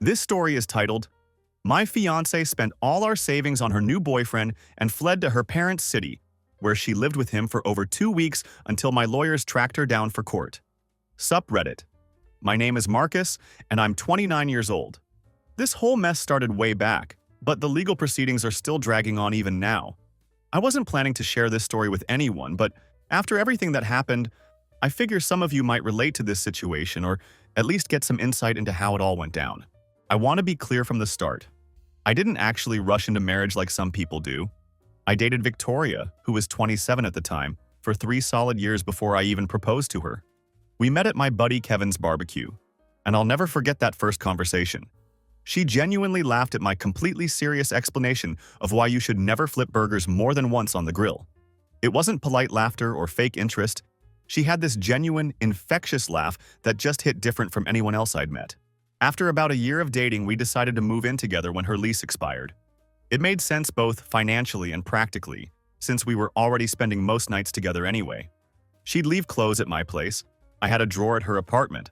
This story is titled, My Fiancée Spent All Our Savings on Her New Boyfriend and Fled to Her Parents' City, where she lived with him for over 2 weeks until my lawyers tracked her down for court. Subreddit. My name is Marcus, and I'm 29 years old. This whole mess started way back, but the legal proceedings are still dragging on even now. I wasn't planning to share this story with anyone, but after everything that happened, I figure some of you might relate to this situation or at least get some insight into how it all went down. I want to be clear from the start. I didn't actually rush into marriage like some people do. I dated Victoria, who was 27 at the time, for 3 solid years before I even proposed to her. We met at my buddy Kevin's barbecue, and I'll never forget that first conversation. She genuinely laughed at my completely serious explanation of why you should never flip burgers more than once on the grill. It wasn't polite laughter or fake interest. She had this genuine, infectious laugh that just hit different from anyone else I'd met. After about a year of dating, we decided to move in together when her lease expired. It made sense both financially and practically, since we were already spending most nights together anyway. She'd leave clothes at my place. I had a drawer at her apartment.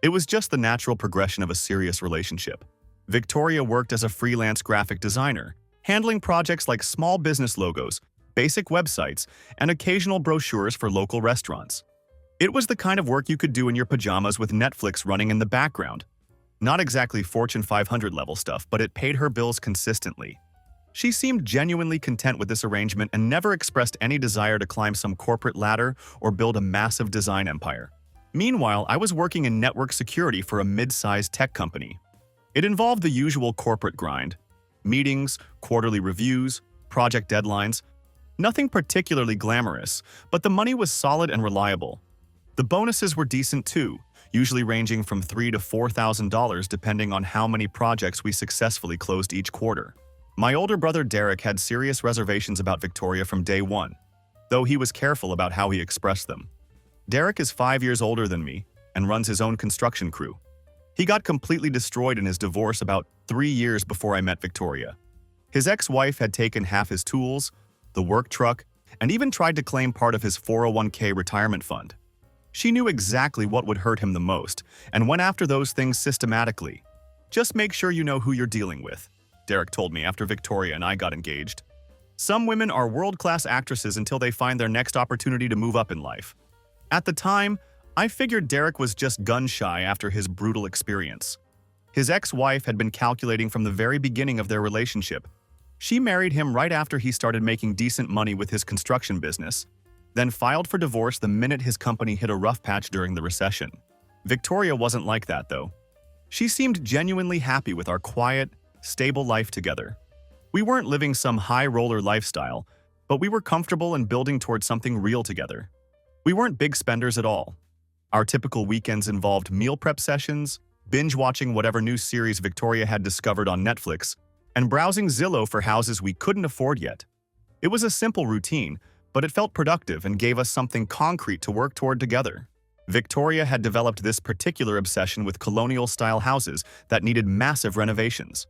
It was just the natural progression of a serious relationship. Victoria worked as a freelance graphic designer, handling projects like small business logos, basic websites, and occasional brochures for local restaurants. It was the kind of work you could do in your pajamas with Netflix running in the background. Not exactly Fortune 500 level stuff, but it paid her bills consistently. She seemed genuinely content with this arrangement and never expressed any desire to climb some corporate ladder or build a massive design empire. Meanwhile, I was working in network security for a mid-sized tech company. It involved the usual corporate grind: meetings, quarterly reviews, project deadlines. Nothing particularly glamorous, but the money was solid and reliable. The bonuses were decent too, usually ranging from $3,000 to $4,000 depending on how many projects we successfully closed each quarter. My older brother Derek had serious reservations about Victoria from day one, though he was careful about how he expressed them. Derek is 5 years older than me and runs his own construction crew. He got completely destroyed in his divorce about 3 years before I met Victoria. His ex-wife had taken half his tools, the work truck, and even tried to claim part of his 401k retirement fund. She knew exactly what would hurt him the most and went after those things systematically. Just make sure you know who you're dealing with, Derek told me after Victoria and I got engaged. Some women are world-class actresses until they find their next opportunity to move up in life. At the time, I figured Derek was just gun-shy after his brutal experience. His ex-wife had been calculating from the very beginning of their relationship. She married him right after he started making decent money with his construction business, then filed for divorce the minute his company hit a rough patch during the recession. Victoria wasn't like that, though. She seemed genuinely happy with our quiet, stable life together. We weren't living some high-roller lifestyle, but we were comfortable and building towards something real together. We weren't big spenders at all. Our typical weekends involved meal prep sessions, binge-watching whatever new series Victoria had discovered on Netflix, and browsing Zillow for houses we couldn't afford yet. It was a simple routine, but it felt productive and gave us something concrete to work toward together. Victoria had developed this particular obsession with colonial-style houses that needed massive renovations.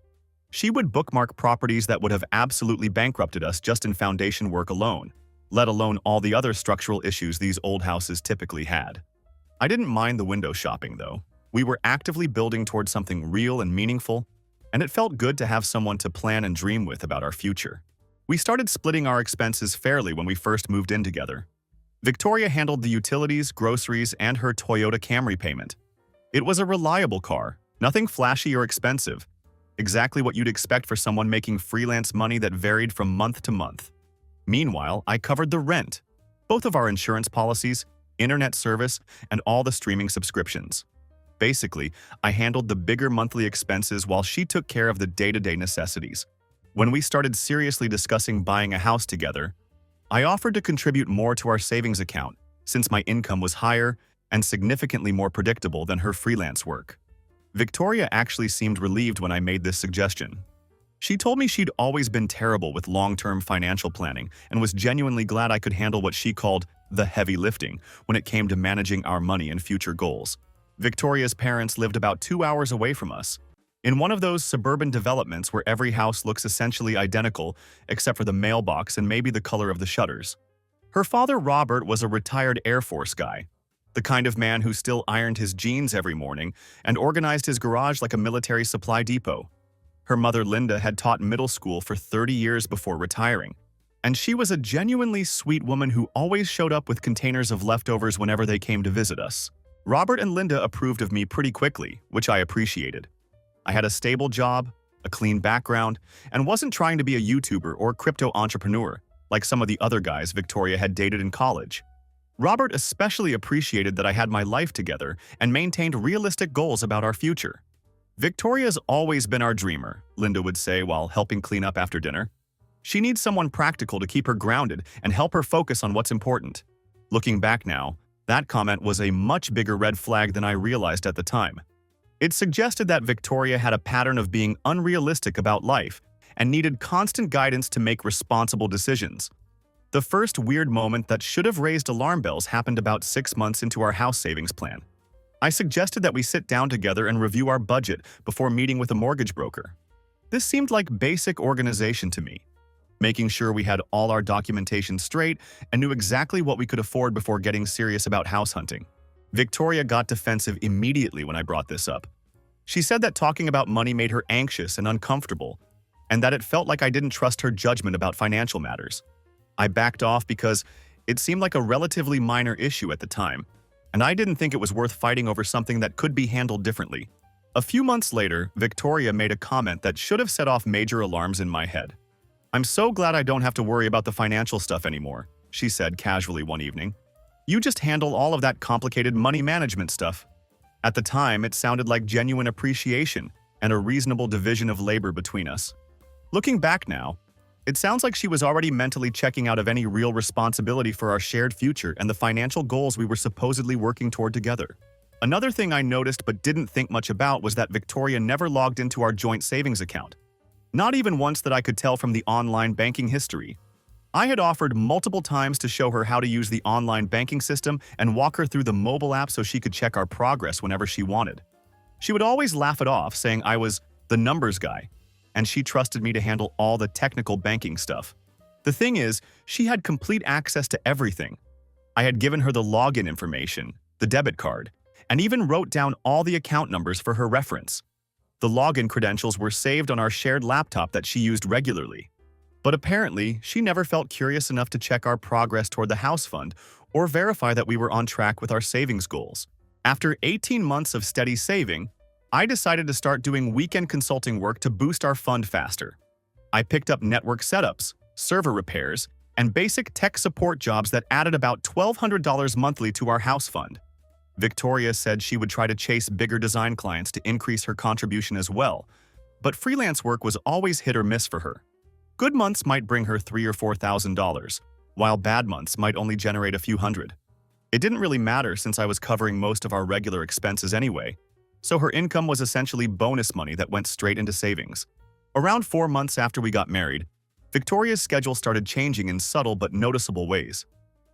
She would bookmark properties that would have absolutely bankrupted us just in foundation work alone, let alone all the other structural issues these old houses typically had. I didn't mind the window shopping, though. We were actively building towards something real and meaningful, and it felt good to have someone to plan and dream with about our future. We started splitting our expenses fairly when we first moved in together. Victoria handled the utilities, groceries, and her Toyota Camry payment. It was a reliable car, nothing flashy or expensive, exactly what you'd expect for someone making freelance money that varied from month to month. Meanwhile, I covered the rent, both of our insurance policies, internet service, and all the streaming subscriptions. Basically, I handled the bigger monthly expenses while she took care of the day-to-day necessities. When we started seriously discussing buying a house together, I offered to contribute more to our savings account since my income was higher and significantly more predictable than her freelance work. Victoria actually seemed relieved when I made this suggestion. She told me she'd always been terrible with long-term financial planning and was genuinely glad I could handle what she called the heavy lifting when it came to managing our money and future goals. Victoria's parents lived about 2 hours away from us, in one of those suburban developments where every house looks essentially identical except for the mailbox and maybe the color of the shutters. Her father, Robert, was a retired Air Force guy, The kind of man who still ironed his jeans every morning and organized his garage like a military supply depot. Her mother, Linda, had taught middle school for 30 years before retiring, and she was a genuinely sweet woman who always showed up with containers of leftovers whenever they came to visit us. Robert and Linda approved of me pretty quickly, which I appreciated. I had a stable job, a clean background, and wasn't trying to be a YouTuber or crypto entrepreneur like some of the other guys Victoria had dated in college. Robert especially appreciated that I had my life together and maintained realistic goals about our future. Victoria's always been our dreamer, Linda would say while helping clean up after dinner. She needs someone practical to keep her grounded and help her focus on what's important. Looking back now, that comment was a much bigger red flag than I realized at the time. It suggested that Victoria had a pattern of being unrealistic about life and needed constant guidance to make responsible decisions. The first weird moment that should have raised alarm bells happened about 6 months into our house savings plan. I suggested that we sit down together and review our budget before meeting with a mortgage broker. This seemed like basic organization to me, making sure we had all our documentation straight and knew exactly what we could afford before getting serious about house hunting. Victoria got defensive immediately when I brought this up. She said that talking about money made her anxious and uncomfortable, and that it felt like I didn't trust her judgment about financial matters. I backed off because it seemed like a relatively minor issue at the time, and I didn't think it was worth fighting over something that could be handled differently. A few months later, Victoria made a comment that should have set off major alarms in my head. "I'm so glad I don't have to worry about the financial stuff anymore," she said casually one evening. "You just handle all of that complicated money management stuff." At the time, it sounded like genuine appreciation and a reasonable division of labor between us. Looking back now, it sounds like she was already mentally checking out of any real responsibility for our shared future and the financial goals we were supposedly working toward together. Another thing I noticed but didn't think much about was that Victoria never logged into our joint savings account. Not even once that I could tell from the online banking history. I had offered multiple times to show her how to use the online banking system and walk her through the mobile app so she could check our progress whenever she wanted. She would always laugh it off, saying I was the numbers guy, and she trusted me to handle all the technical banking stuff. The thing is, she had complete access to everything. I had given her the login information, the debit card, and even wrote down all the account numbers for her reference. The login credentials were saved on our shared laptop that she used regularly. But apparently, she never felt curious enough to check our progress toward the house fund or verify that we were on track with our savings goals. After 18 months of steady saving, I decided to start doing weekend consulting work to boost our fund faster. I picked up network setups, server repairs, and basic tech support jobs that added about $1,200 monthly to our house fund. Victoria said she would try to chase bigger design clients to increase her contribution as well, but freelance work was always hit or miss for her. Good months might bring her $3,000 or $4,000, while bad months might only generate a few hundred. It didn't really matter since I was covering most of our regular expenses anyway, so her income was essentially bonus money that went straight into savings. Around 4 months after we got married, Victoria's schedule started changing in subtle but noticeable ways.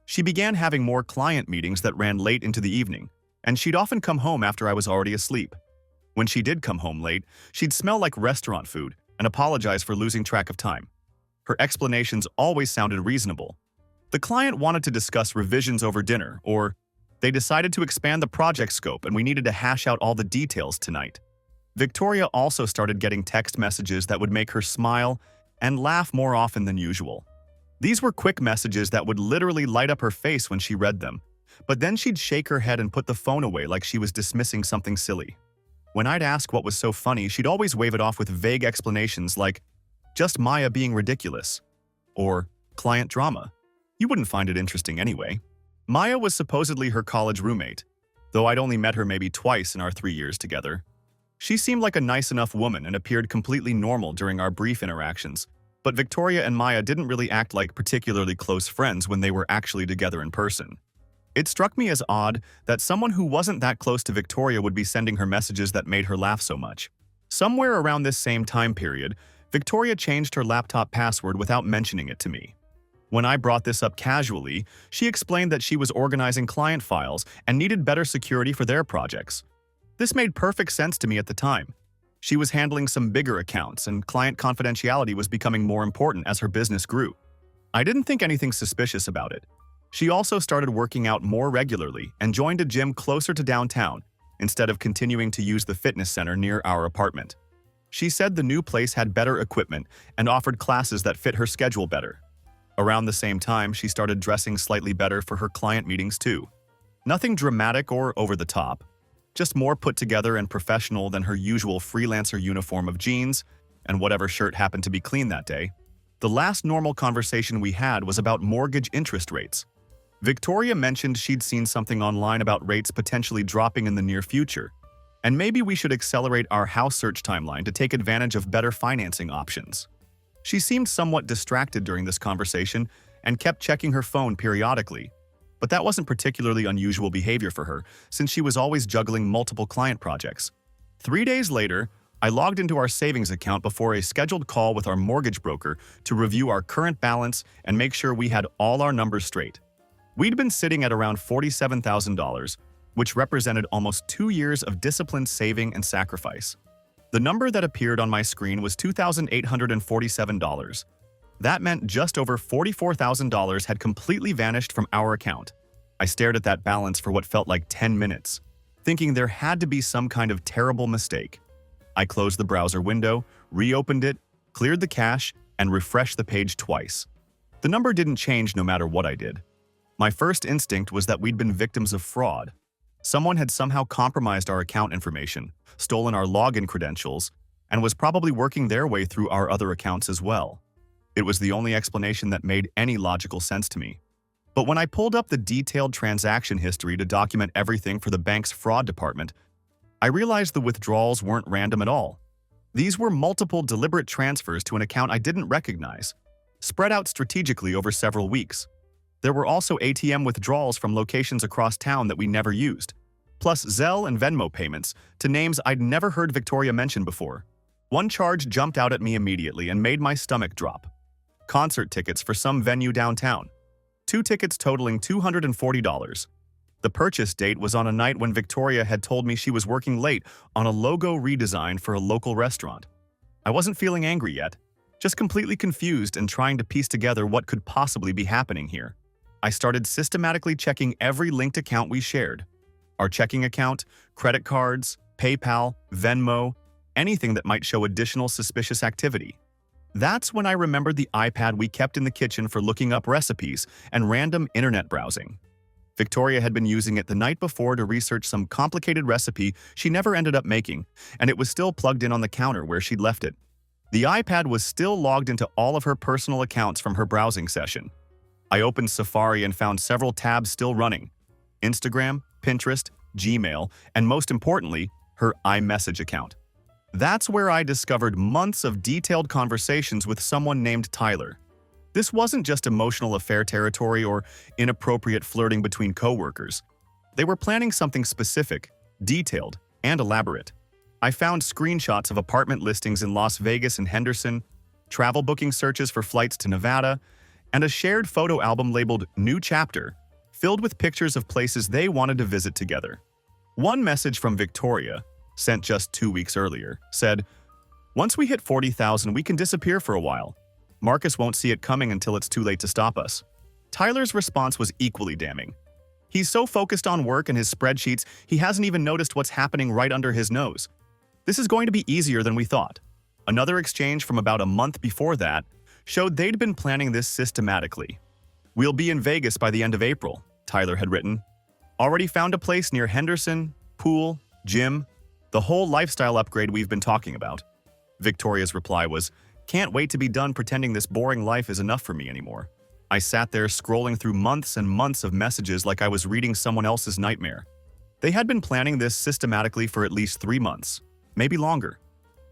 She began having more client meetings that ran late into the evening, and she'd often come home after I was already asleep. When she did come home late, she'd smell like restaurant food and apologize for losing track of time. Her explanations always sounded reasonable. The client wanted to discuss revisions over dinner, or they decided to expand the project scope and we needed to hash out all the details tonight. Victoria also started getting text messages that would make her smile and laugh more often than usual. These were quick messages that would literally light up her face when she read them, but then she'd shake her head and put the phone away like she was dismissing something silly. When I'd ask what was so funny, she'd always wave it off with vague explanations like, "Just Maya being ridiculous," or "client drama. You wouldn't find it interesting anyway." Maya was supposedly her college roommate, though I'd only met her maybe twice in our 3 years together. She seemed like a nice enough woman and appeared completely normal during our brief interactions, but Victoria and Maya didn't really act like particularly close friends when they were actually together in person. It struck me as odd that someone who wasn't that close to Victoria would be sending her messages that made her laugh so much. Somewhere around this same time period, Victoria changed her laptop password without mentioning it to me. When I brought this up casually, she explained that she was organizing client files and needed better security for their projects. This made perfect sense to me at the time. She was handling some bigger accounts, and client confidentiality was becoming more important as her business grew. I didn't think anything suspicious about it. She also started working out more regularly and joined a gym closer to downtown instead of continuing to use the fitness center near our apartment. She said the new place had better equipment and offered classes that fit her schedule better. Around the same time, she started dressing slightly better for her client meetings too. Nothing dramatic or over the top, just more put together and professional than her usual freelancer uniform of jeans and whatever shirt happened to be clean that day. The last normal conversation we had was about mortgage interest rates. Victoria mentioned she'd seen something online about rates potentially dropping in the near future, and maybe we should accelerate our house search timeline to take advantage of better financing options. She seemed somewhat distracted during this conversation and kept checking her phone periodically, but that wasn't particularly unusual behavior for her since she was always juggling multiple client projects. 3 days later, I logged into our savings account before a scheduled call with our mortgage broker to review our current balance and make sure we had all our numbers straight. We'd been sitting at around $47,000, which represented almost 2 years of disciplined saving and sacrifice. The number that appeared on my screen was $2,847. That meant just over $44,000 had completely vanished from our account. I stared at that balance for what felt like 10 minutes, thinking there had to be some kind of terrible mistake. I closed the browser window, reopened it, cleared the cache, and refreshed the page twice. The number didn't change no matter what I did. My first instinct was that we'd been victims of fraud. Someone had somehow compromised our account information, stolen our login credentials, and was probably working their way through our other accounts as well. It was the only explanation that made any logical sense to me. But when I pulled up the detailed transaction history to document everything for the bank's fraud department, I realized the withdrawals weren't random at all. These were multiple deliberate transfers to an account I didn't recognize, spread out strategically over several weeks. There were also ATM withdrawals from locations across town that we never used, plus Zelle and Venmo payments to names I'd never heard Victoria mention before. One charge jumped out at me immediately and made my stomach drop. Concert tickets for some venue downtown. 2 tickets totaling $240. The purchase date was on a night when Victoria had told me she was working late on a logo redesign for a local restaurant. I wasn't feeling angry yet, just completely confused and trying to piece together what could possibly be happening here. I started systematically checking every linked account we shared. Our checking account, credit cards, PayPal, Venmo, anything that might show additional suspicious activity. That's when I remembered the iPad we kept in the kitchen for looking up recipes and random internet browsing. Victoria had been using it the night before to research some complicated recipe she never ended up making, and it was still plugged in on the counter where she'd left it. The iPad was still logged into all of her personal accounts from her browsing session. I opened Safari and found several tabs still running: Instagram, Pinterest, Gmail, and most importantly, her iMessage account. That's where I discovered months of detailed conversations with someone named Tyler. This wasn't just emotional affair territory or inappropriate flirting between coworkers. They were planning something specific, detailed, and elaborate. I found screenshots of apartment listings in Las Vegas and Henderson, travel booking searches for flights to Nevada, and a shared photo album labeled New Chapter, filled with pictures of places they wanted to visit together. One message from Victoria, sent just 2 weeks earlier, said, "Once we hit 40,000, we can disappear for a while. Marcus won't see it coming until it's too late to stop us." Tyler's response was equally damning. He's so focused on work and his spreadsheets, he hasn't even noticed what's happening right under his nose. This is going to be easier than we thought. Another exchange from about a month before that showed they'd been planning this systematically. "We'll be in Vegas by the end of April," Tyler had written. "Already found a place near Henderson, pool, gym, the whole lifestyle upgrade we've been talking about." Victoria's reply was, "Can't wait to be done pretending this boring life is enough for me anymore." I sat there scrolling through months and months of messages like I was reading someone else's nightmare. They had been planning this systematically for at least 3 months, maybe longer.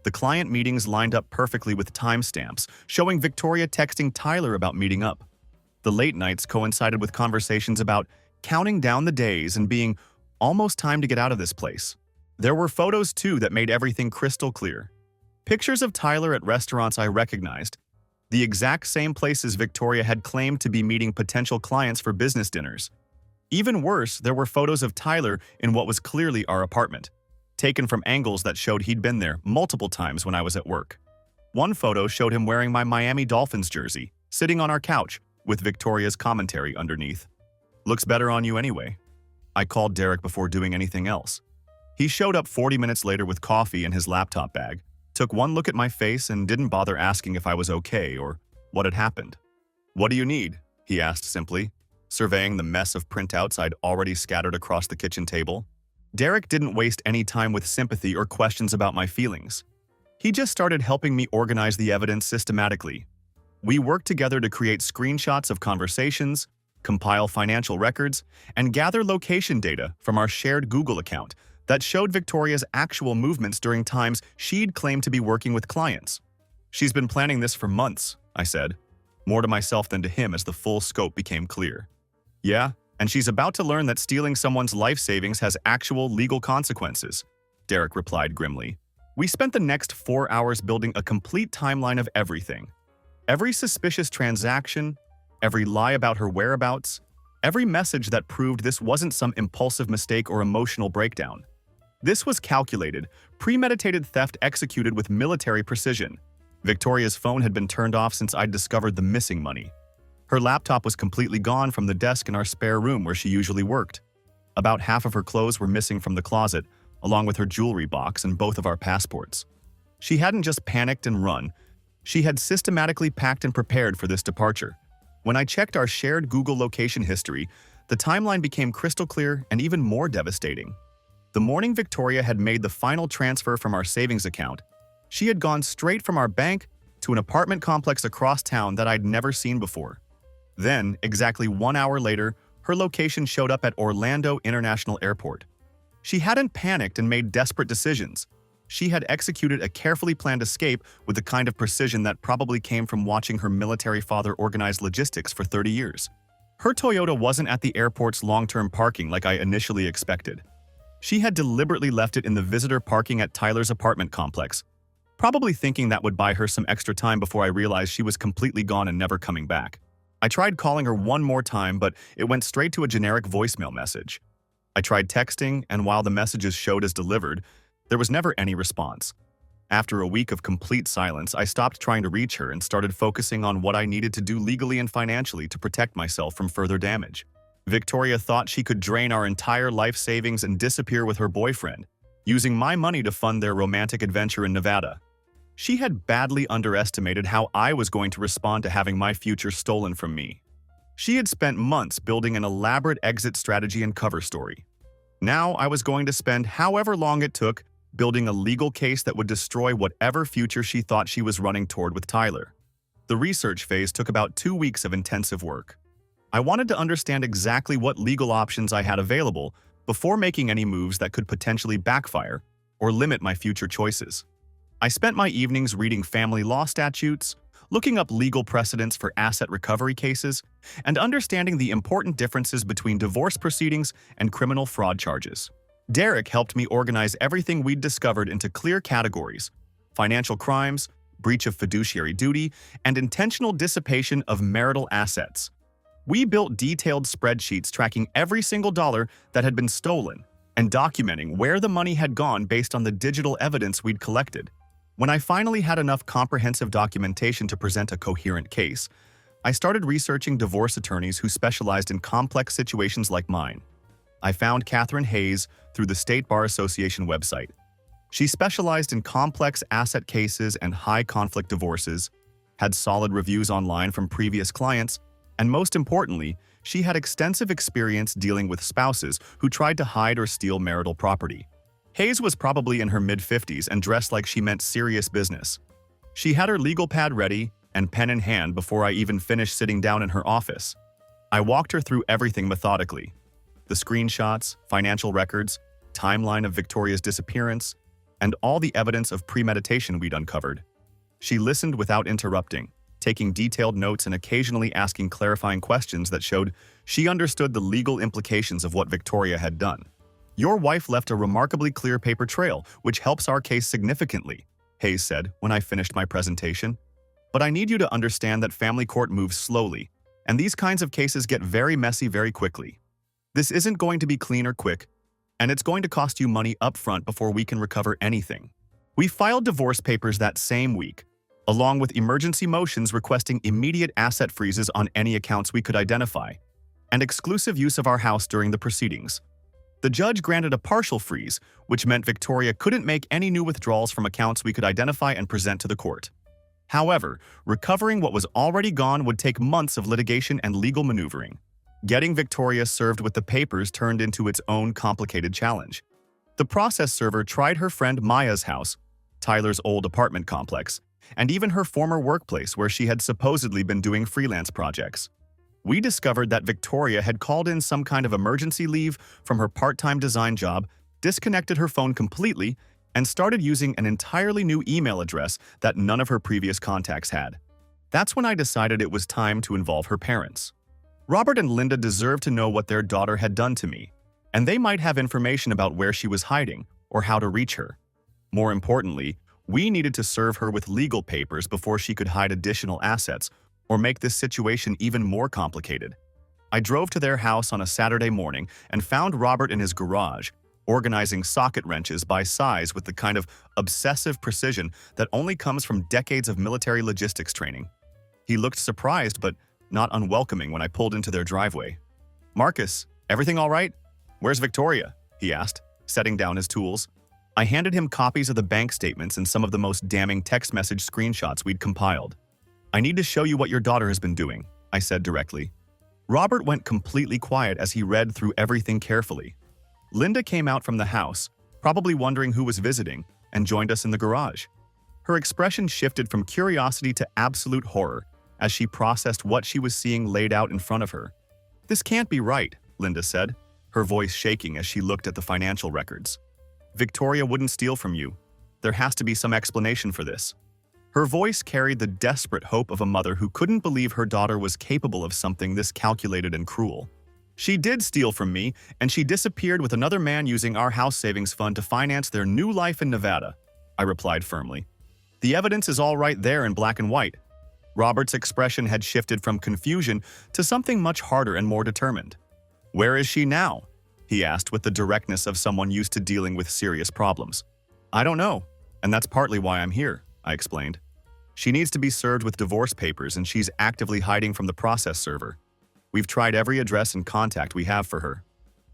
The client meetings lined up perfectly with timestamps, showing Victoria texting Tyler about meeting up. The late nights coincided with conversations about counting down the days and being almost time to get out of this place. There were photos, too, that made everything crystal clear. Pictures of Tyler at restaurants I recognized, the exact same places Victoria had claimed to be meeting potential clients for business dinners. Even worse, there were photos of Tyler in what was clearly our apartment, taken from angles that showed he'd been there multiple times when I was at work. One photo showed him wearing my Miami Dolphins jersey, sitting on our couch, with Victoria's commentary underneath. Looks better on you anyway. I called Derek before doing anything else. He showed up 40 minutes later with coffee in his laptop bag, took one look at my face and didn't bother asking if I was okay or what had happened. "What do you need?" he asked simply, surveying the mess of printouts I'd already scattered across the kitchen table. Derek didn't waste any time with sympathy or questions about my feelings. He just started helping me organize the evidence systematically. We worked together to create screenshots of conversations, compile financial records, and gather location data from our shared Google account that showed Victoria's actual movements during times she'd claimed to be working with clients. "She's been planning this for months," I said, more to myself than to him as the full scope became clear. "Yeah, and she's about to learn that stealing someone's life savings has actual legal consequences," Derek replied grimly. We spent the next 4 hours building a complete timeline of everything. Every suspicious transaction, every lie about her whereabouts, every message that proved this wasn't some impulsive mistake or emotional breakdown. This was calculated, premeditated theft executed with military precision. Victoria's phone had been turned off since I'd discovered the missing money. Her laptop was completely gone from the desk in our spare room where she usually worked. About half of her clothes were missing from the closet, along with her jewelry box and both of our passports. She hadn't just panicked and run. She had systematically packed and prepared for this departure. When I checked our shared Google location history, the timeline became crystal clear and even more devastating. The morning Victoria had made the final transfer from our savings account, she had gone straight from our bank to an apartment complex across town that I'd never seen before. Then, exactly 1 hour later, her location showed up at Orlando International Airport. She hadn't panicked and made desperate decisions. She had executed a carefully planned escape with the kind of precision that probably came from watching her military father organize logistics for 30 years. Her Toyota wasn't at the airport's long-term parking like I initially expected. She had deliberately left it in the visitor parking at Tyler's apartment complex, probably thinking that would buy her some extra time before I realized she was completely gone and never coming back. I tried calling her one more time, but it went straight to a generic voicemail message. I tried texting, and while the messages showed as delivered, there was never any response. After a week of complete silence, I stopped trying to reach her and started focusing on what I needed to do legally and financially to protect myself from further damage. Victoria thought she could drain our entire life savings and disappear with her boyfriend, using my money to fund their romantic adventure in Nevada. She had badly underestimated how I was going to respond to having my future stolen from me. She had spent months building an elaborate exit strategy and cover story. Now I was going to spend however long it took building a legal case that would destroy whatever future she thought she was running toward with Tyler. The research phase took about 2 weeks of intensive work. I wanted to understand exactly what legal options I had available before making any moves that could potentially backfire or limit my future choices. I spent my evenings reading family law statutes, looking up legal precedents for asset recovery cases, and understanding the important differences between divorce proceedings and criminal fraud charges. Derek helped me organize everything we'd discovered into clear categories: financial crimes, breach of fiduciary duty, and intentional dissipation of marital assets. We built detailed spreadsheets tracking every single dollar that had been stolen and documenting where the money had gone based on the digital evidence we'd collected. When I finally had enough comprehensive documentation to present a coherent case, I started researching divorce attorneys who specialized in complex situations like mine. I found Catherine Hayes through the State Bar Association website. She specialized in complex asset cases and high-conflict divorces, had solid reviews online from previous clients, and most importantly, she had extensive experience dealing with spouses who tried to hide or steal marital property. Hayes was probably in her mid-50s and dressed like she meant serious business. She had her legal pad ready and pen in hand before I even finished sitting down in her office. I walked her through everything methodically: the screenshots, financial records, timeline of Victoria's disappearance, and all the evidence of premeditation we'd uncovered. She listened without interrupting, taking detailed notes and occasionally asking clarifying questions that showed she understood the legal implications of what Victoria had done. "Your wife left a remarkably clear paper trail, which helps our case significantly," Hayes said when I finished my presentation. "But I need you to understand that family court moves slowly, and these kinds of cases get very messy very quickly. This isn't going to be clean or quick, and it's going to cost you money up front before we can recover anything." We filed divorce papers that same week, along with emergency motions requesting immediate asset freezes on any accounts we could identify. and exclusive use of our house during the proceedings. The judge granted a partial freeze, which meant Victoria couldn't make any new withdrawals from accounts we could identify and present to the court. However, recovering what was already gone would take months of litigation and legal maneuvering. Getting Victoria served with the papers turned into its own complicated challenge. The process server tried her friend Maya's house, Tyler's old apartment complex, and even her former workplace where she had supposedly been doing freelance projects. We discovered that Victoria had called in some kind of emergency leave from her part-time design job, disconnected her phone completely, and started using an entirely new email address that none of her previous contacts had. That's when I decided it was time to involve her parents. Robert and Linda deserved to know what their daughter had done to me, and they might have information about where she was hiding or how to reach her. More importantly, we needed to serve her with legal papers before she could hide additional assets or make this situation even more complicated. I drove to their house on a Saturday morning and found Robert in his garage, organizing socket wrenches by size with the kind of obsessive precision that only comes from decades of military logistics training. He looked surprised but not unwelcoming when I pulled into their driveway. "Marcus, everything all right? Where's Victoria?" he asked, setting down his tools. I handed him copies of the bank statements and some of the most damning text message screenshots we'd compiled. "I need to show you what your daughter has been doing," I said directly. Robert went completely quiet as he read through everything carefully. Linda came out from the house, probably wondering who was visiting, and joined us in the garage. Her expression shifted from curiosity to absolute horror as she processed what she was seeing laid out in front of her. "This can't be right," Linda said, her voice shaking as she looked at the financial records. "Victoria wouldn't steal from you. There has to be some explanation for this." Her voice carried the desperate hope of a mother who couldn't believe her daughter was capable of something this calculated and cruel. "She did steal from me, and she disappeared with another man using our house savings fund to finance their new life in Nevada," I replied firmly. "The evidence is all right there in black and white." Robert's expression had shifted from confusion to something much harder and more determined. "Where is she now?" he asked with the directness of someone used to dealing with serious problems. "I don't know, and that's partly why I'm here," I explained. "She needs to be served with divorce papers, and she's actively hiding from the process server. We've tried every address and contact we have for her."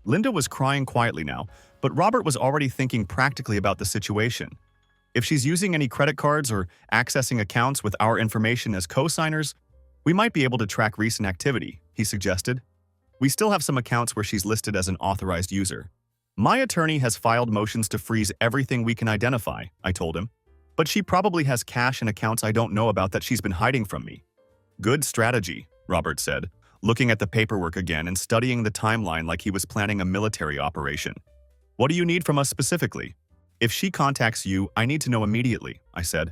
Linda was crying quietly now, but Robert was already thinking practically about the situation. "If she's using any credit cards or accessing accounts with our information as co-signers, we might be able to track recent activity," he suggested. "We still have some accounts where she's listed as an authorized user." "My attorney has filed motions to freeze everything we can identify," I told him. "But she probably has cash and accounts I don't know about that she's been hiding from me." "Good strategy," Robert said, looking at the paperwork again and studying the timeline like he was planning a military operation. "What do you need from us specifically?" "If she contacts you, I need to know immediately," I said.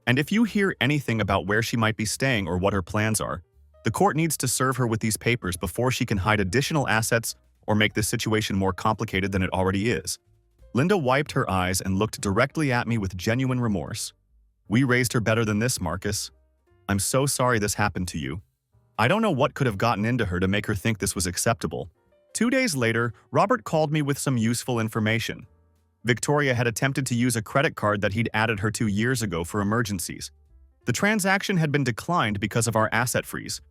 "And if you hear anything about where she might be staying or what her plans are, the court needs to serve her with these papers before she can hide additional assets or make this situation more complicated than it already is." Linda wiped her eyes and looked directly at me with genuine remorse. "We raised her better than this, Marcus. I'm so sorry this happened to you. I don't know what could have gotten into her to make her think this was acceptable." 2 days later, Robert called me with some useful information. Victoria had attempted to use a credit card that he'd added her to years ago for emergencies. The transaction had been declined because of our asset freeze,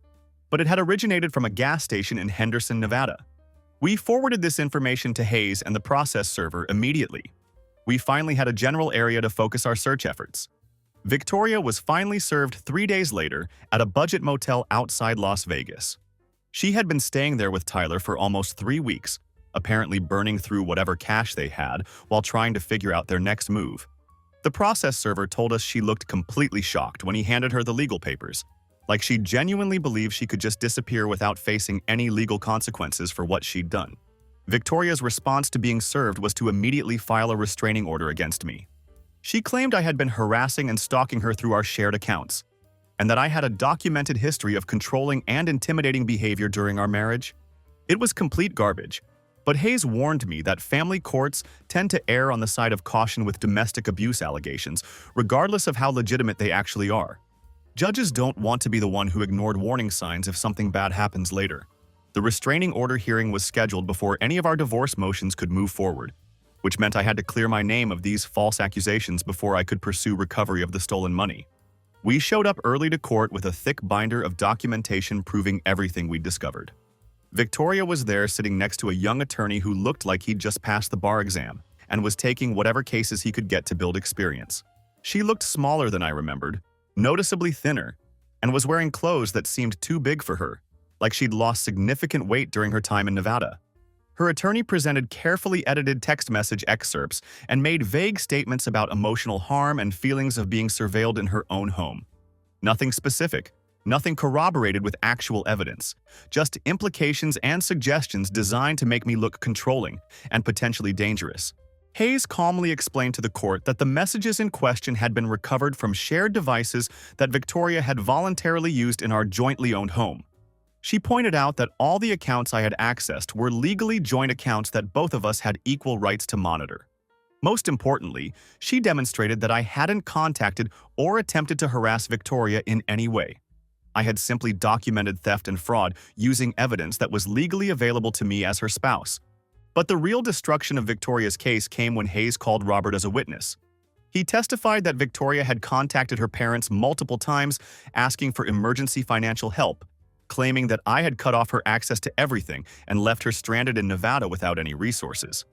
but it had originated from a gas station in Henderson, Nevada. We forwarded this information to Hayes and the process server immediately. We finally had a general area to focus our search efforts. Victoria was finally served 3 days later at a budget motel outside Las Vegas. She had been staying there with Tyler for almost 3 weeks, apparently burning through whatever cash they had while trying to figure out their next move. The process server told us she looked completely shocked when he handed her the legal papers, like she genuinely believed she could just disappear without facing any legal consequences for what she'd done. Victoria's response to being served was to immediately file a restraining order against me. She claimed I had been harassing and stalking her through our shared accounts, and that I had a documented history of controlling and intimidating behavior during our marriage. It was complete garbage, but Hayes warned me that family courts tend to err on the side of caution with domestic abuse allegations, regardless of how legitimate they actually are. Judges don't want to be the one who ignored warning signs if something bad happens later. The restraining order hearing was scheduled before any of our divorce motions could move forward, which meant I had to clear my name of these false accusations before I could pursue recovery of the stolen money. We showed up early to court with a thick binder of documentation proving everything we'd discovered. Victoria was there sitting next to a young attorney who looked like he'd just passed the bar exam and was taking whatever cases he could get to build experience. She looked smaller than I remembered, noticeably thinner, and was wearing clothes that seemed too big for her, like she'd lost significant weight during her time in Nevada. Her attorney presented carefully edited text message excerpts and made vague statements about emotional harm and feelings of being surveilled in her own home. Nothing specific, nothing corroborated with actual evidence, just implications and suggestions designed to make me look controlling and potentially dangerous. Hayes calmly explained to the court that the messages in question had been recovered from shared devices that Victoria had voluntarily used in our jointly owned home. She pointed out that all the accounts I had accessed were legally joint accounts that both of us had equal rights to monitor. Most importantly, she demonstrated that I hadn't contacted or attempted to harass Victoria in any way. I had simply documented theft and fraud using evidence that was legally available to me as her spouse. But the real destruction of Victoria's case came when Hayes called Robert as a witness. He testified that Victoria had contacted her parents multiple times asking for emergency financial help, claiming that I had cut off her access to everything and left her stranded in Nevada without any resources.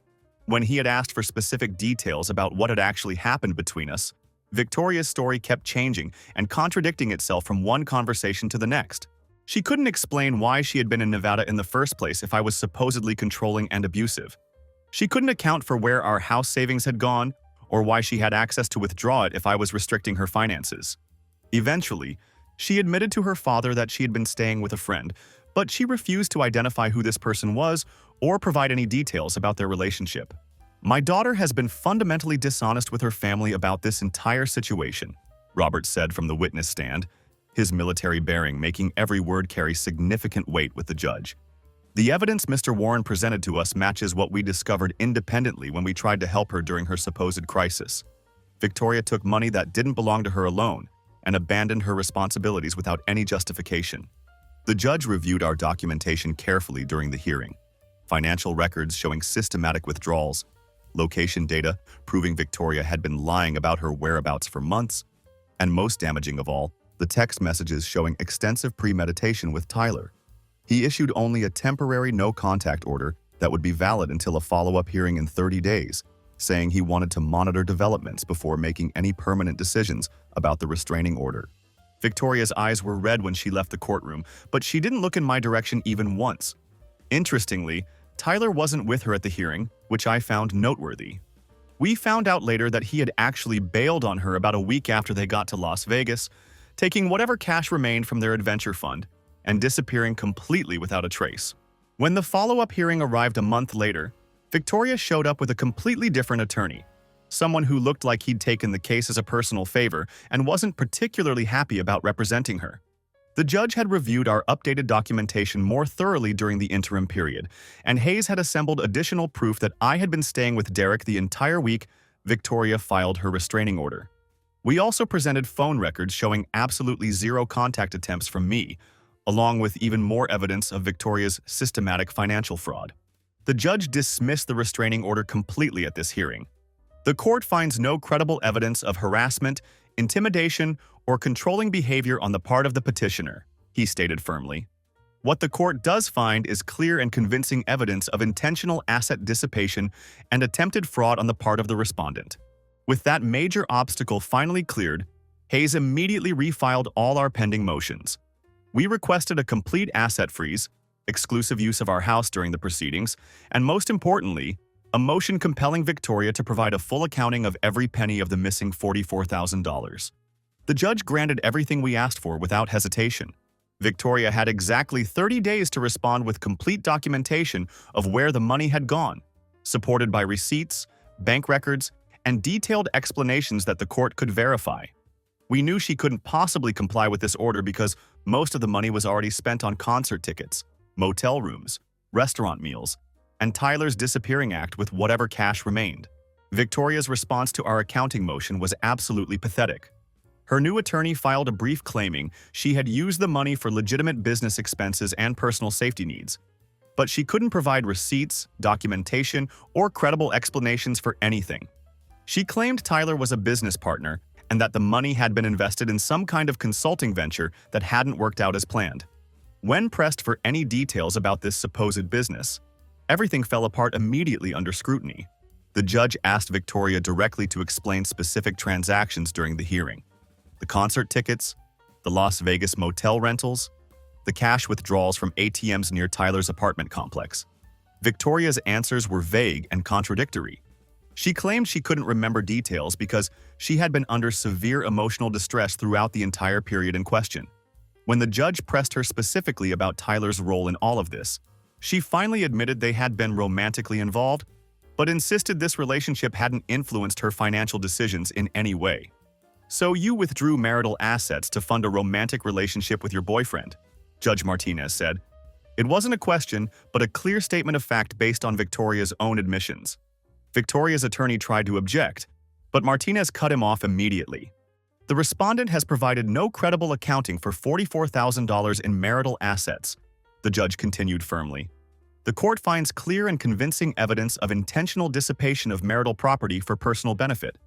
When he had asked for specific details about what had actually happened between us, Victoria's story kept changing and contradicting itself from one conversation to the next. She couldn't explain why she had been in Nevada in the first place if I was supposedly controlling and abusive. She couldn't account for where our house savings had gone or why she had access to withdraw it if I was restricting her finances. Eventually, she admitted to her father that she had been staying with a friend, but she refused to identify who this person was or provide any details about their relationship. My daughter has been fundamentally dishonest with her family about this entire situation, Robert said from the witness stand, his military bearing making every word carry significant weight with the judge. The evidence Mr. Warren presented to us matches what we discovered independently when we tried to help her during her supposed crisis. Victoria took money that didn't belong to her alone and abandoned her responsibilities without any justification. The judge reviewed our documentation carefully during the hearing. Financial records showing systematic withdrawals, location data proving Victoria had been lying about her whereabouts for months, and most damaging of all, the text messages showing extensive premeditation with Tyler. He issued only a temporary no-contact order that would be valid until a follow-up hearing in 30 days, saying he wanted to monitor developments before making any permanent decisions about the restraining order. Victoria's eyes were red when she left the courtroom, but she didn't look in my direction even once. Interestingly, Tyler wasn't with her at the hearing, which I found noteworthy. We found out later that he had actually bailed on her about a week after they got to Las Vegas, taking whatever cash remained from their adventure fund and disappearing completely without a trace. When the follow-up hearing arrived a month later, Victoria showed up with a completely different attorney, someone who looked like he'd taken the case as a personal favor and wasn't particularly happy about representing her. The judge had reviewed our updated documentation more thoroughly during the interim period, and Hayes had assembled additional proof that I had been staying with Derek the entire week Victoria filed her restraining order. We also presented phone records showing absolutely zero contact attempts from me, along with even more evidence of Victoria's systematic financial fraud. The judge dismissed the restraining order completely at this hearing. The court finds no credible evidence of harassment, intimidation, or controlling behavior on the part of the petitioner, he stated firmly. What the court does find is clear and convincing evidence of intentional asset dissipation and attempted fraud on the part of the respondent. With that major obstacle finally cleared, Hayes immediately refiled all our pending motions. We requested a complete asset freeze, exclusive use of our house during the proceedings, and most importantly, a motion compelling Victoria to provide a full accounting of every penny of the missing $44,000. The judge granted everything we asked for without hesitation. Victoria had exactly 30 days to respond with complete documentation of where the money had gone, supported by receipts, bank records, and detailed explanations that the court could verify. We knew she couldn't possibly comply with this order because most of the money was already spent on concert tickets, motel rooms, restaurant meals, and Tyler's disappearing act with whatever cash remained. Victoria's response to our accounting motion was absolutely pathetic. Her new attorney filed a brief claiming she had used the money for legitimate business expenses and personal safety needs, but she couldn't provide receipts, documentation, or credible explanations for anything. She claimed Tyler was a business partner and that the money had been invested in some kind of consulting venture that hadn't worked out as planned. When pressed for any details about this supposed business, everything fell apart immediately under scrutiny. The judge asked Victoria directly to explain specific transactions during the hearing: the concert tickets, the Las Vegas motel rentals, the cash withdrawals from ATMs near Tyler's apartment complex. Victoria's answers were vague and contradictory. She claimed she couldn't remember details because she had been under severe emotional distress throughout the entire period in question. When the judge pressed her specifically about Tyler's role in all of this, she finally admitted they had been romantically involved, but insisted this relationship hadn't influenced her financial decisions in any way. "So you withdrew marital assets to fund a romantic relationship with your boyfriend," Judge Martinez said. It wasn't a question, but a clear statement of fact based on Victoria's own admissions. Victoria's attorney tried to object, but Martinez cut him off immediately. "The respondent has provided no credible accounting for $44,000 in marital assets," the judge continued firmly. "The court finds clear and convincing evidence of intentional dissipation of marital property for personal benefit.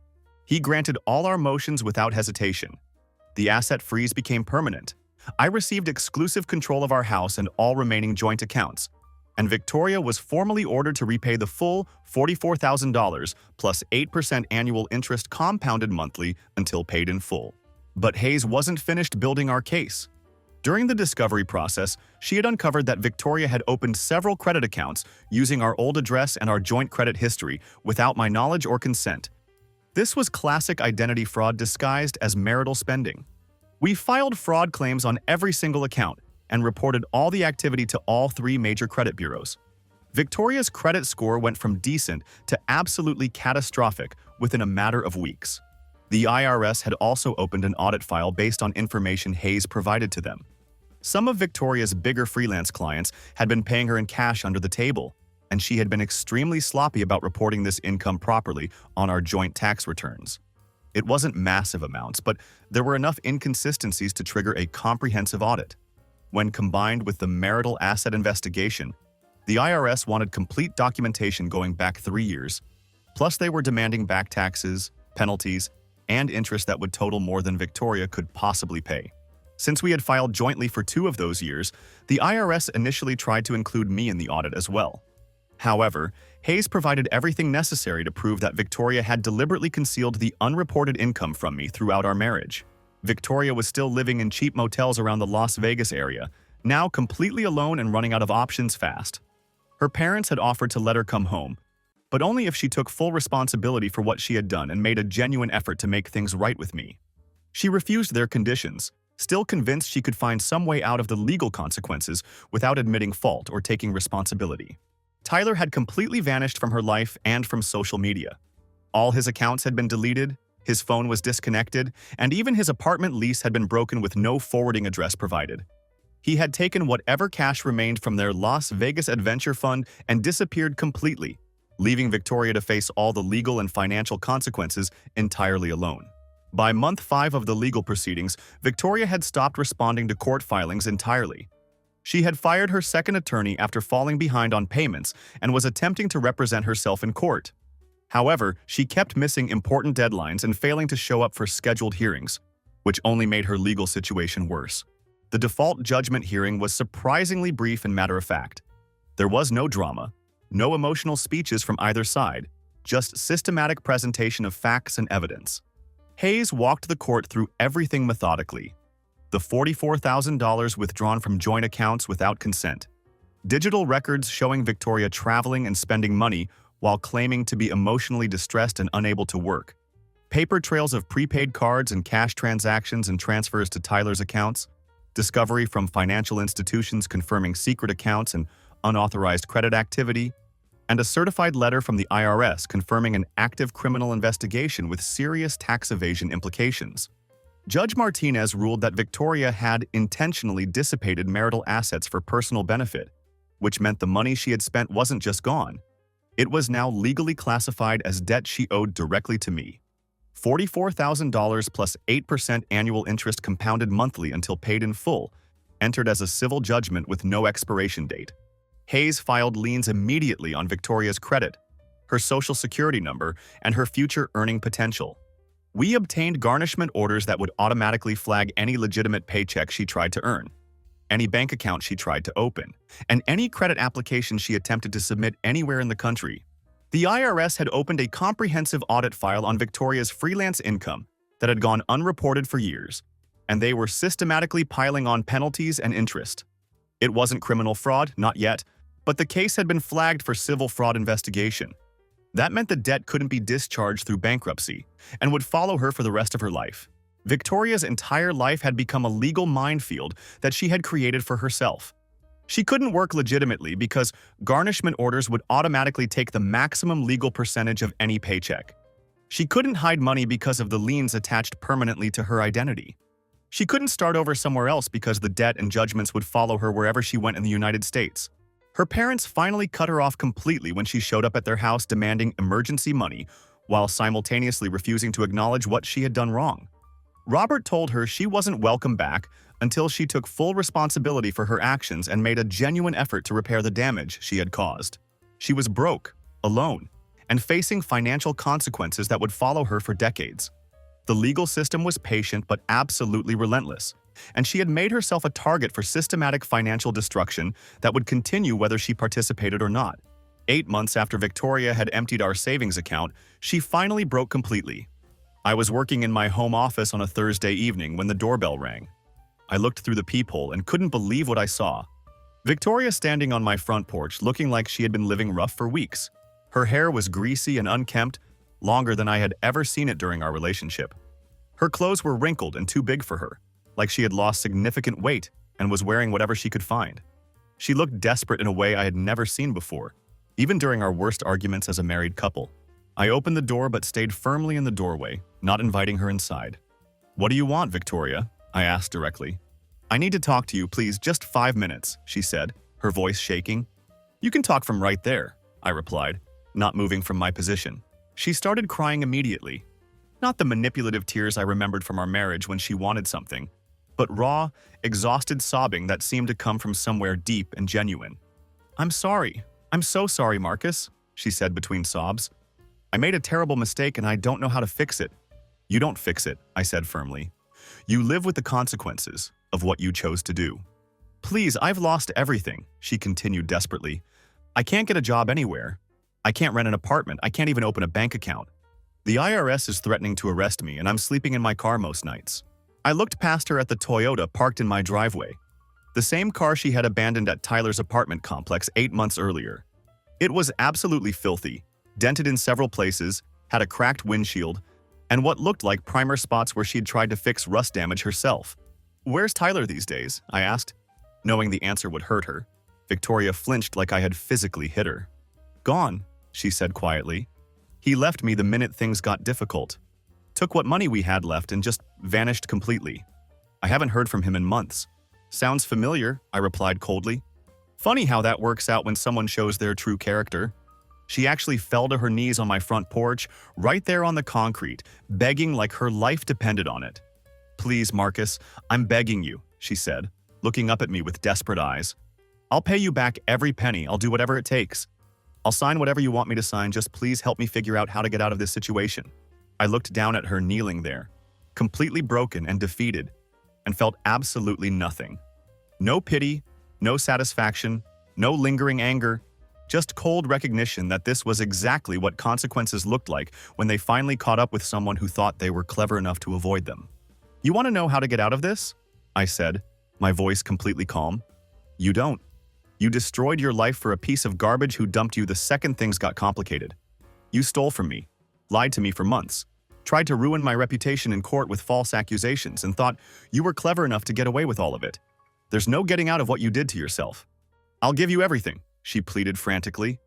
He granted all our motions without hesitation. The asset freeze became permanent. I received exclusive control of our house and all remaining joint accounts, and Victoria was formally ordered to repay the full $44,000 plus 8% annual interest compounded monthly until paid in full." But Hayes wasn't finished building our case. During the discovery process, she had uncovered that Victoria had opened several credit accounts using our old address and our joint credit history without my knowledge or consent. This was classic identity fraud disguised as marital spending. We filed fraud claims on every single account and reported all the activity to all 3 major credit bureaus. Victoria's credit score went from decent to absolutely catastrophic within a matter of weeks. The IRS had also opened an audit file based on information Hayes provided to them. Some of Victoria's bigger freelance clients had been paying her in cash under the table, and she had been extremely sloppy about reporting this income properly on our joint tax returns. It wasn't massive amounts, but there were enough inconsistencies to trigger a comprehensive audit. When combined with the marital asset investigation, the IRS wanted complete documentation going back 3 years. Plus, they were demanding back taxes, penalties, and interest that would total more than Victoria could possibly pay. Since we had filed jointly for 2 of those years, the IRS initially tried to include me in the audit as well. However, Hayes provided everything necessary to prove that Victoria had deliberately concealed the unreported income from me throughout our marriage. Victoria was still living in cheap motels around the Las Vegas area, now completely alone and running out of options fast. Her parents had offered to let her come home, but only if she took full responsibility for what she had done and made a genuine effort to make things right with me. She refused their conditions, still convinced she could find some way out of the legal consequences without admitting fault or taking responsibility. Tyler had completely vanished from her life and from social media. All his accounts had been deleted, his phone was disconnected, and even his apartment lease had been broken with no forwarding address provided. He had taken whatever cash remained from their Las Vegas adventure fund and disappeared completely, leaving Victoria to face all the legal and financial consequences entirely alone. By month 5 of the legal proceedings, Victoria had stopped responding to court filings entirely. She had fired her second attorney after falling behind on payments and was attempting to represent herself in court. However, she kept missing important deadlines and failing to show up for scheduled hearings, which only made her legal situation worse. The default judgment hearing was surprisingly brief and matter-of-fact. There was no drama, no emotional speeches from either side, just systematic presentation of facts and evidence. Hayes walked the court through everything methodically. The $44,000 withdrawn from joint accounts without consent. Digital records showing Victoria traveling and spending money while claiming to be emotionally distressed and unable to work. Paper trails of prepaid cards and cash transactions and transfers to Tyler's accounts. Discovery from financial institutions confirming secret accounts and unauthorized credit activity. And a certified letter from the IRS confirming an active criminal investigation with serious tax evasion implications. Judge Martinez ruled that Victoria had intentionally dissipated marital assets for personal benefit, which meant the money she had spent wasn't just gone. It was now legally classified as debt she owed directly to me. $44,000 plus 8% annual interest compounded monthly until paid in full, entered as a civil judgment with no expiration date. Hayes filed liens immediately on Victoria's credit, her social security number, and her future earning potential. We obtained garnishment orders that would automatically flag any legitimate paycheck she tried to earn. any bank account she tried to open, and any credit application she attempted to submit anywhere in the country. The IRS had opened a comprehensive audit file on Victoria's freelance income that had gone unreported for years, and they were systematically piling on penalties and interest. It wasn't criminal fraud, not yet, but the case had been flagged for civil fraud investigation. That meant the debt couldn't be discharged through bankruptcy and would follow her for the rest of her life. Victoria's entire life had become a legal minefield that she had created for herself. She couldn't work legitimately because garnishment orders would automatically take the maximum legal percentage of any paycheck. She couldn't hide money because of the liens attached permanently to her identity. She couldn't start over somewhere else because the debt and judgments would follow her wherever she went in the United States. Her parents finally cut her off completely when she showed up at their house demanding emergency money while simultaneously refusing to acknowledge what she had done wrong. Robert told her she wasn't welcome back until she took full responsibility for her actions and made a genuine effort to repair the damage she had caused. She was broke, alone, and facing financial consequences that would follow her for decades. The legal system was patient but absolutely relentless, and she had made herself a target for systematic financial destruction that would continue whether she participated or not. 8 months after Victoria had emptied our savings account, she finally broke completely. I was working in my home office on a Thursday evening when the doorbell rang. I looked through the peephole and couldn't believe what I saw. Victoria standing on my front porch looking like she had been living rough for weeks. Her hair was greasy and unkempt, longer than I had ever seen it during our relationship. Her clothes were wrinkled and too big for her, like she had lost significant weight and was wearing whatever she could find. She looked desperate in a way I had never seen before, even during our worst arguments as a married couple. I opened the door but stayed firmly in the doorway, not inviting her inside. "What do you want, Victoria?" I asked directly. "I need to talk to you, please, just 5 minutes," she said, her voice shaking. "You can talk from right there," I replied, not moving from my position. She started crying immediately. Not the manipulative tears I remembered from our marriage when she wanted something, but raw, exhausted sobbing that seemed to come from somewhere deep and genuine. "I'm sorry. I'm so sorry, Marcus," she said between sobs. "I made a terrible mistake and I don't know how to fix it." "You don't fix it," I said firmly. "You live with the consequences of what you chose to do." "Please, I've lost everything," she continued desperately. "I can't get a job anywhere. I can't rent an apartment. I can't even open a bank account. The IRS is threatening to arrest me and I'm sleeping in my car most nights." I looked past her at the Toyota parked in my driveway, the same car she had abandoned at Tyler's apartment complex 8 months earlier. It was absolutely filthy, dented in several places, had a cracked windshield, and what looked like primer spots where she'd tried to fix rust damage herself. "Where's Tyler these days?" I asked, knowing the answer would hurt her. Victoria flinched like I had physically hit her. "Gone," she said quietly. "He left me the minute things got difficult. Took what money we had left and just vanished completely. I haven't heard from him in months." "Sounds familiar," I replied coldly. "Funny how that works out when someone shows their true character." She actually fell to her knees on my front porch, right there on the concrete, begging like her life depended on it. "Please, Marcus, I'm begging you," she said, looking up at me with desperate eyes. "I'll pay you back every penny. I'll do whatever it takes. I'll sign whatever you want me to sign. Just please help me figure out how to get out of this situation." I looked down at her kneeling there, completely broken and defeated, and felt absolutely nothing. No pity, no satisfaction, no lingering anger, just cold recognition that this was exactly what consequences looked like when they finally caught up with someone who thought they were clever enough to avoid them. "You want to know how to get out of this?" I said, my voice completely calm. "You don't. You destroyed your life for a piece of garbage who dumped you the second things got complicated. You stole from me, lied to me for months, tried to ruin my reputation in court with false accusations, and thought you were clever enough to get away with all of it. There's no getting out of what you did to yourself. I'll give you everything," she pleaded frantically.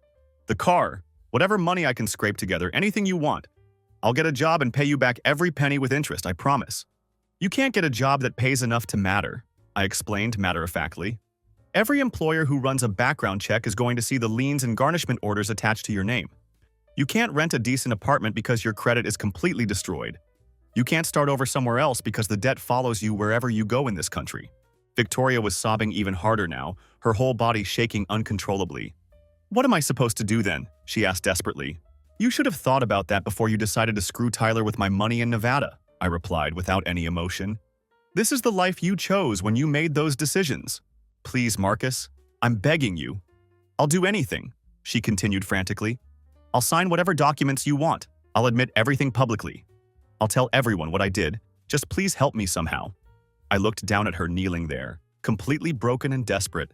"The car, whatever money I can scrape together, anything you want. I'll get a job and pay you back every penny with interest, I promise." "You can't get a job that pays enough to matter," I explained matter-of-factly. "Every employer who runs a background check is going to see the liens and garnishment orders attached to your name. You can't rent a decent apartment because your credit is completely destroyed. You can't start over somewhere else because the debt follows you wherever you go in this country." Victoria was sobbing even harder now, her whole body shaking uncontrollably. "What am I supposed to do then?" she asked desperately. "You should have thought about that before you decided to screw Tyler with my money in Nevada," I replied without any emotion. "This is the life you chose when you made those decisions. Please, Marcus. I'm begging you. I'll do anything, she continued frantically. I'll sign whatever documents you want. I'll admit everything publicly. I'll tell everyone what I did. Just please help me somehow. I looked down at her kneeling there, completely broken and desperate,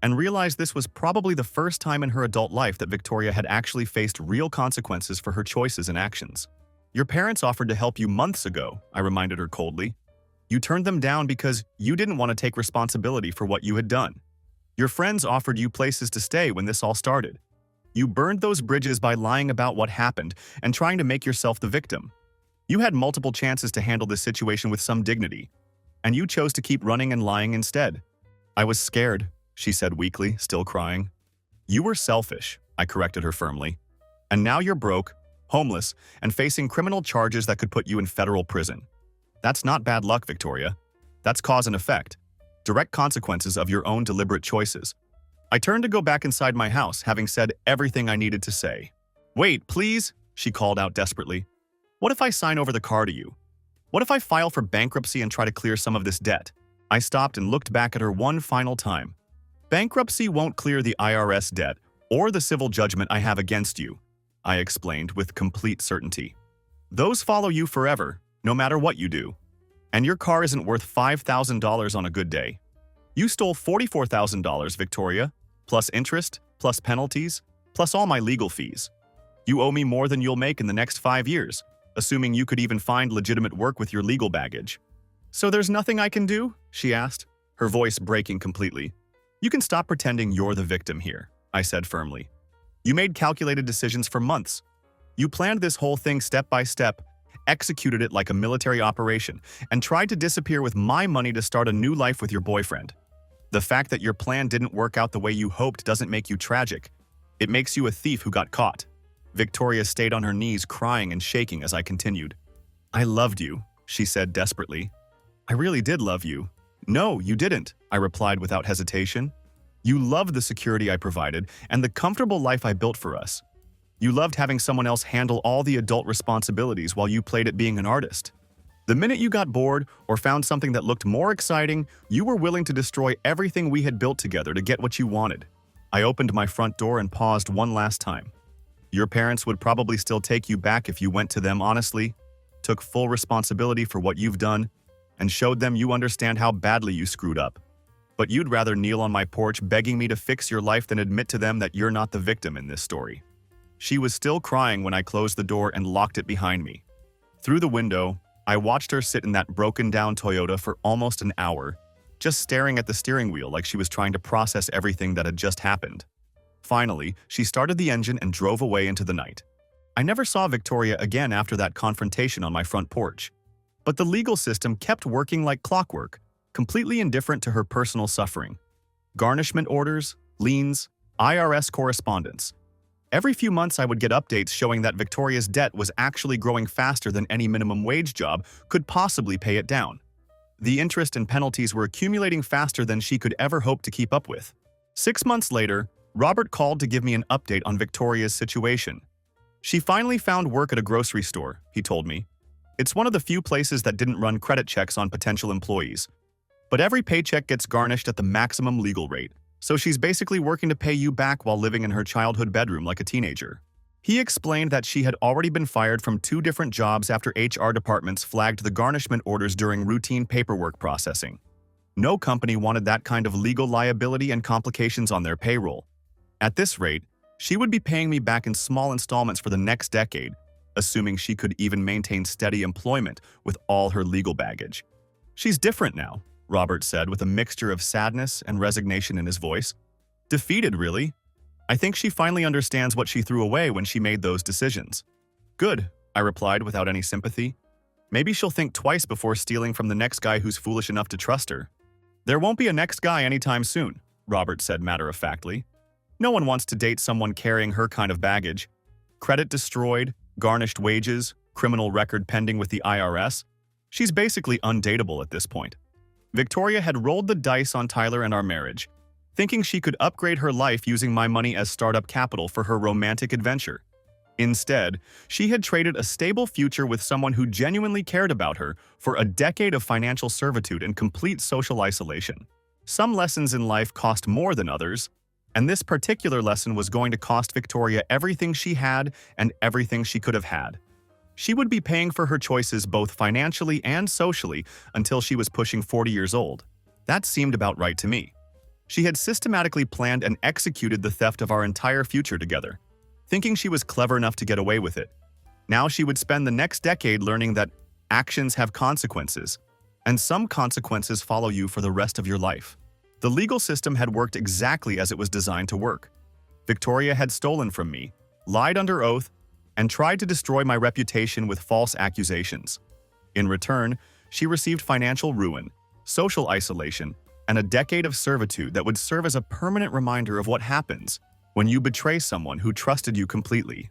and realized this was probably the first time in her adult life that Victoria had actually faced real consequences for her choices and actions. Your parents offered to help you months ago, I reminded her coldly. You turned them down because you didn't want to take responsibility for what you had done. Your friends offered you places to stay when this all started. You burned those bridges by lying about what happened and trying to make yourself the victim. You had multiple chances to handle this situation with some dignity, and you chose to keep running and lying instead. I was scared, she said weakly, still crying. You were selfish, I corrected her firmly. And now you're broke, homeless, and facing criminal charges that could put you in federal prison. That's not bad luck, Victoria. That's cause and effect. Direct consequences of your own deliberate choices. I turned to go back inside my house, having said everything I needed to say. Wait, please, she called out desperately. What if I sign over the car to you? What if I file for bankruptcy and try to clear some of this debt? I stopped and looked back at her one final time. Bankruptcy won't clear the IRS debt or the civil judgment I have against you, I explained with complete certainty. Those follow you forever, no matter what you do. And your car isn't worth $5,000 on a good day. You stole $44,000, Victoria, plus interest, plus penalties, plus all my legal fees. You owe me more than you'll make in the next 5 years, assuming you could even find legitimate work with your legal baggage. So there's nothing I can do? She asked, her voice breaking completely. You can stop pretending you're the victim here, I said firmly. You made calculated decisions for months. You planned this whole thing step by step, executed it like a military operation, and tried to disappear with my money to start a new life with your boyfriend. The fact that your plan didn't work out the way you hoped doesn't make you tragic. It makes you a thief who got caught. Victoria stayed on her knees, crying and shaking as I continued. I loved you, she said desperately. I really did love you. No, you didn't, I replied without hesitation. You loved the security I provided and the comfortable life I built for us. You loved having someone else handle all the adult responsibilities while you played at being an artist. The minute you got bored or found something that looked more exciting, you were willing to destroy everything we had built together to get what you wanted. I opened my front door and paused one last time. Your parents would probably still take you back if you went to them honestly, took full responsibility for what you've done, and showed them you understand how badly you screwed up. But you'd rather kneel on my porch begging me to fix your life than admit to them that you're not the victim in this story. She was still crying when I closed the door and locked it behind me. Through the window, I watched her sit in that broken-down Toyota for almost an hour, just staring at the steering wheel like she was trying to process everything that had just happened. Finally, she started the engine and drove away into the night. I never saw Victoria again after that confrontation on my front porch. But the legal system kept working like clockwork, completely indifferent to her personal suffering. Garnishment orders, liens, IRS correspondence. Every few months I would get updates showing that Victoria's debt was actually growing faster than any minimum wage job could possibly pay it down. The interest and penalties were accumulating faster than she could ever hope to keep up with. 6 months later, Robert called to give me an update on Victoria's situation. She finally found work at a grocery store, he told me. It's one of the few places that didn't run credit checks on potential employees. But every paycheck gets garnished at the maximum legal rate, so she's basically working to pay you back while living in her childhood bedroom like a teenager. He explained that she had already been fired from 2 different jobs after HR departments flagged the garnishment orders during routine paperwork processing. No company wanted that kind of legal liability and complications on their payroll. At this rate, she would be paying me back in small installments for the next decade, assuming she could even maintain steady employment with all her legal baggage. She's different now, Robert said with a mixture of sadness and resignation in his voice. Defeated, really. I think she finally understands what she threw away when she made those decisions. Good, I replied without any sympathy. Maybe she'll think twice before stealing from the next guy who's foolish enough to trust her. There won't be a next guy anytime soon, Robert said matter-of-factly. No one wants to date someone carrying her kind of baggage. Credit destroyed, garnished wages, criminal record pending with the IRS. She's basically undateable at this point. Victoria had rolled the dice on Tyler and our marriage, thinking she could upgrade her life using my money as startup capital for her romantic adventure. Instead, she had traded a stable future with someone who genuinely cared about her for a decade of financial servitude and complete social isolation. Some lessons in life cost more than others, and this particular lesson was going to cost Victoria everything she had and everything she could have had. She would be paying for her choices both financially and socially until she was pushing 40 years old. That seemed about right to me. She had systematically planned and executed the theft of our entire future together, thinking she was clever enough to get away with it. Now she would spend the next decade learning that actions have consequences, and some consequences follow you for the rest of your life. The legal system had worked exactly as it was designed to work. Victoria had stolen from me, lied under oath, and tried to destroy my reputation with false accusations. In return, she received financial ruin, social isolation, and a decade of servitude that would serve as a permanent reminder of what happens when you betray someone who trusted you completely.